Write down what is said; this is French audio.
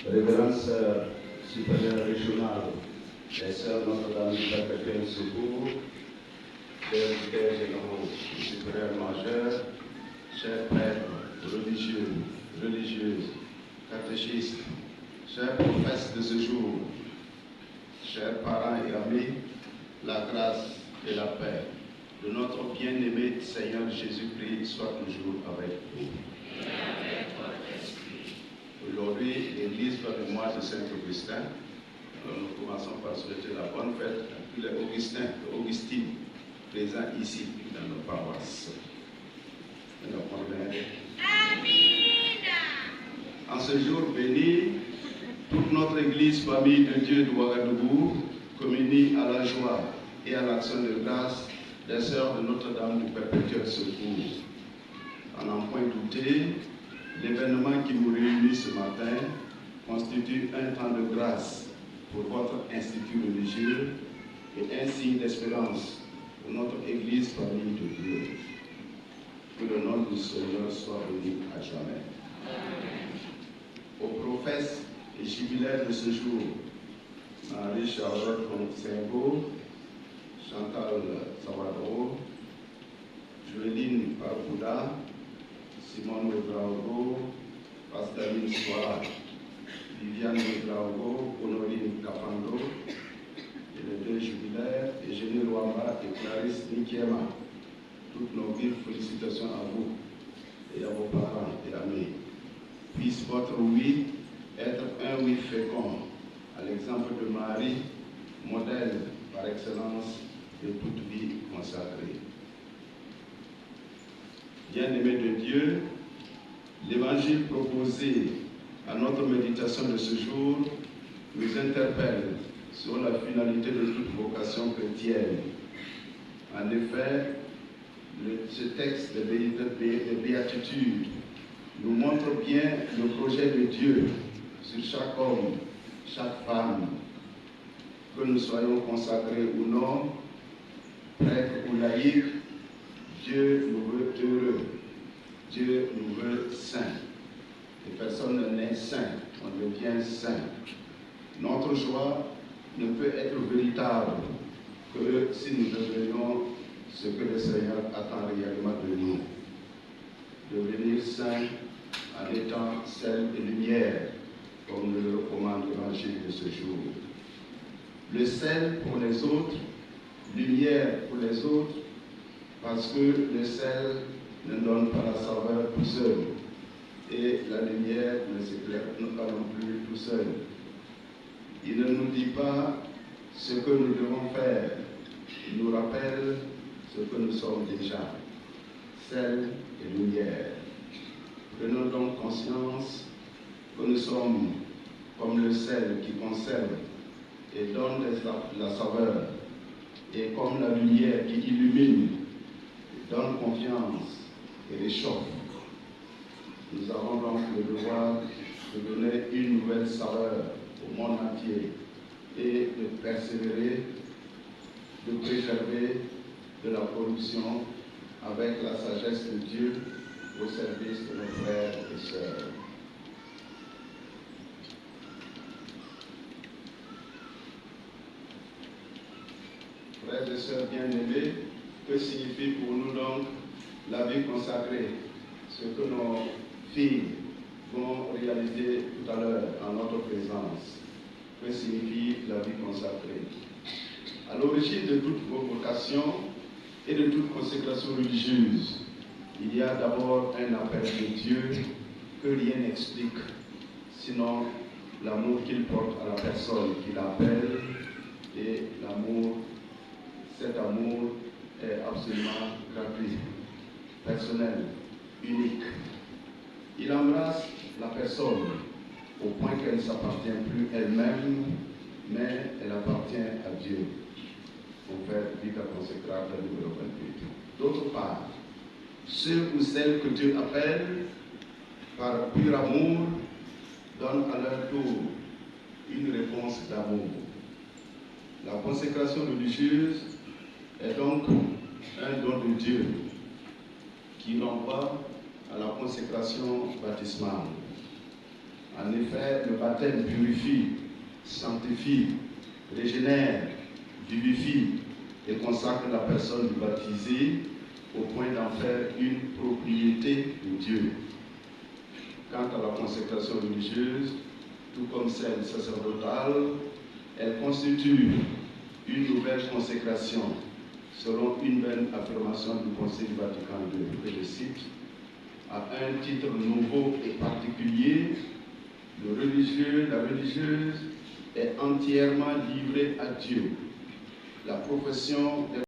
Révérende Sœur supérieure régionale, les Sœurs Notre-Dame du Perpétuel Secours, chers vicaires généraux, supérieurs majeurs, chers prêtres, religieux, religieuses, catéchistes, chers professes de ce jour, chers parents et amis, la grâce et la paix de notre bien-aimé Seigneur Jésus-Christ soit toujours avec vous. Aujourd'hui, l'Église fait le mois de Saint-Augustin. Nous commençons par souhaiter la bonne fête à tous les Augustins et Augustines présents ici dans nos paroisses. En ce jour béni, toute notre Église, famille de Dieu de Ouagadougou, communie à la joie et à l'action de grâce des Sœurs de Notre-Dame du Perpétuel Secours. À n'en point douter, l'événement qui nous réunit ce matin constitue un temps de grâce pour votre institut religieux et un signe d'espérance pour notre Église famille de Dieu. Que le nom du Seigneur soit béni à jamais. Aux professes et jubilaires de ce jour, Marie-Charlotte Sengo, Chantal Sawadro, Joéline Parkouda, Simone Wedraogo, Pascaline Soir, Viviane Wedraogo, Honorine Kapando, et les deux jubilaires, Eugénie Rwamba et Clarisse Nikiema. Toutes nos vives félicitations à vous et à vos parents et amis. Puisse votre oui être un oui fécond, à l'exemple de Marie, modèle par excellence de toute vie consacrée. Bien-aimés de Dieu, l'évangile proposé à notre méditation de ce jour nous interpelle sur la finalité de toute vocation chrétienne. En effet, ce texte de béatitude nous montre bien le projet de Dieu sur chaque homme, chaque femme, que nous soyons consacrés ou non, prêtres ou laïcs. Dieu nous veut heureux, Dieu nous veut saints. Et personne n'est saint, on devient saint. Notre joie ne peut être véritable que si nous devenions ce que le Seigneur attend réellement de nous. Devenir saint en étant sel et lumière, comme nous le recommande l'Évangile de ce jour. Le sel pour les autres, lumière pour les autres, parce que le sel ne donne pas la saveur tout seul et la lumière ne s'éclaire pas non plus tout seul. Il ne nous dit pas ce que nous devons faire, il nous rappelle ce que nous sommes déjà, sel et lumière. Prenons donc conscience que nous sommes comme le sel qui conserve et donne la saveur, et comme la lumière qui illumine, donne confiance et réchauffe. Nous avons donc le devoir de donner une nouvelle saveur au monde entier et de persévérer, de préserver de la corruption avec la sagesse de Dieu au service de nos frères et sœurs. Frères et sœurs bien-aimés, que signifie pour nous donc la vie consacrée, ce que nos filles vont réaliser tout à l'heure en notre présence? Que signifie la vie consacrée? À l'origine de toute vocation et de toute consécration religieuse, il y a d'abord un appel de Dieu que rien n'explique, sinon l'amour qu'il porte à la personne qui l'appelle, et l'amour, cet amour est absolument gratuit, personnel, unique. Il embrasse la personne au point qu'elle ne s'appartient plus elle-même, mais elle appartient à Dieu. Confère Vita Consecrata numéro 28. D'autre part, ceux ou celles que Dieu appelle par pur amour donnent à leur tour une réponse d'amour. La consécration religieuse est donc un don de Dieu qui l'envoie à la consécration baptismale. En effet, le baptême purifie, sanctifie, régénère, vivifie et consacre la personne du baptisé au point d'en faire une propriété de Dieu. Quant à la consécration religieuse, tout comme celle sacerdotale, elle constitue une nouvelle consécration, selon une belle affirmation du Concile Vatican II, que je cite, à un titre nouveau et particulier, le religieux, la religieuse est entièrement livrée à Dieu. La profession